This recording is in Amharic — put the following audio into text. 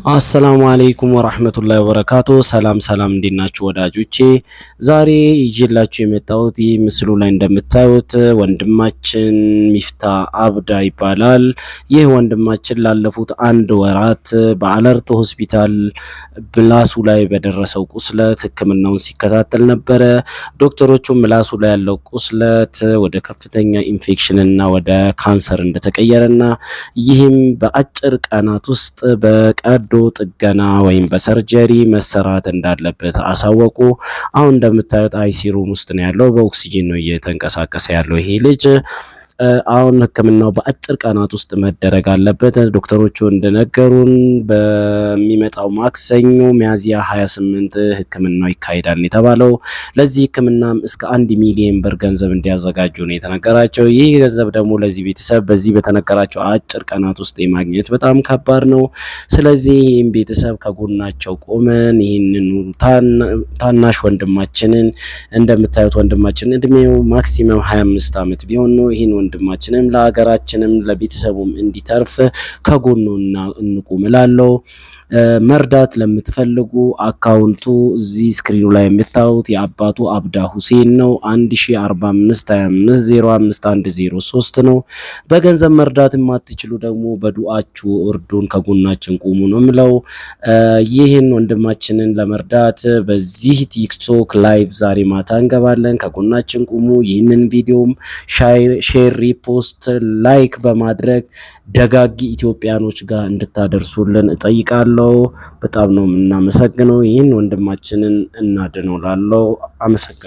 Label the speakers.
Speaker 1: አሰላሙ አለይኩም ወራህመቱላሂ ወበረካቱ። ሰላም ሰላም፣ እንዴት ናችሁ ወዳጆቼ? ዛሬ ይዤላችሁ የመጣሁት ይህ ምስሉ ላይ እንደምታዩት ወንድማችን ሚፍታ አብዳ ይባላል። ይህ ወንድማችን ላለፉት 1 ወራት በአለርት ሆስፒታል ምላሱ ላይ በደረሰው ቁስለት ሕክምናውን ሲከታተል ነበረ። ዶክተሮቹ ምላሱ ላይ ያለው ቁስለት ወደ ከፍተኛ ኢንፌክሽን እና ወደ ካንሰር እንደተቀየረና ይህም በአጭር ቀናት ውስጥ በቀዶ ጥገና ወይም በሰርጀሪ መሰራት እንዳለበት አሳወቁ። አሁን እንደምታዩት አይሲ ሩም ውስጥ ነው ያለው። በኦክሲጂን ነው እየተንቀሳቀሰ ያለው ይሄ ልጅ። አሁን ህክምናው በአጭር ቀናት ውስጥ መደረግ አለበት። ዶክተሮቹ እንደነገሩን በሚመጣው ማክሰኞ ሚያዝያ 28 ህክምናው ይካሄዳል የተባለው። ለዚህ ህክምናም እስከ 1 ሚሊዮን ብር ገንዘብ እንዲያዘጋጁ ነው የተነገራቸው። ይህ ገንዘብ ደግሞ ለዚህ ቤተሰብ በዚህ በተነገራቸው አጭር ቀናት ውስጥ የማግኘት በጣም ከባድ ነው። ስለዚህ ይህም ቤተሰብ ከጎናቸው ቆመን ይህንን ታናሽ ወንድማችንን እንደምታዩት ወንድማችን እድሜው ማክሲመም 25 ዓመት ቢሆን ነው። ይህን ወንድማችንም ለሀገራችንም ለቤተሰቡም እንዲተርፍ ከጎኑ እንቁም እላለሁ። መርዳት ለምትፈልጉ አካውንቱ እዚህ ስክሪኑ ላይ የምታዩት የአባቱ አብዳ ሁሴን ነው። 104525055103 ነው። በገንዘብ መርዳት የማትችሉ ደግሞ በዱአችሁ እርዱን፣ ከጎናችን ቁሙ ነው የምለው። ይህን ወንድማችንን ለመርዳት በዚህ ቲክቶክ ላይቭ ዛሬ ማታ እንገባለን። ከጎናችን ቁሙ። ይህንን ቪዲዮም ሼር፣ ሪፖስት፣ ላይክ በማድረግ ደጋጊ ኢትዮጵያኖች ጋር እንድታደርሱልን እጠይቃለሁ። በጣም ነው የምናመሰግነው። ይህን ወንድማችንን እናድነው ላለው አመሰግናለሁ።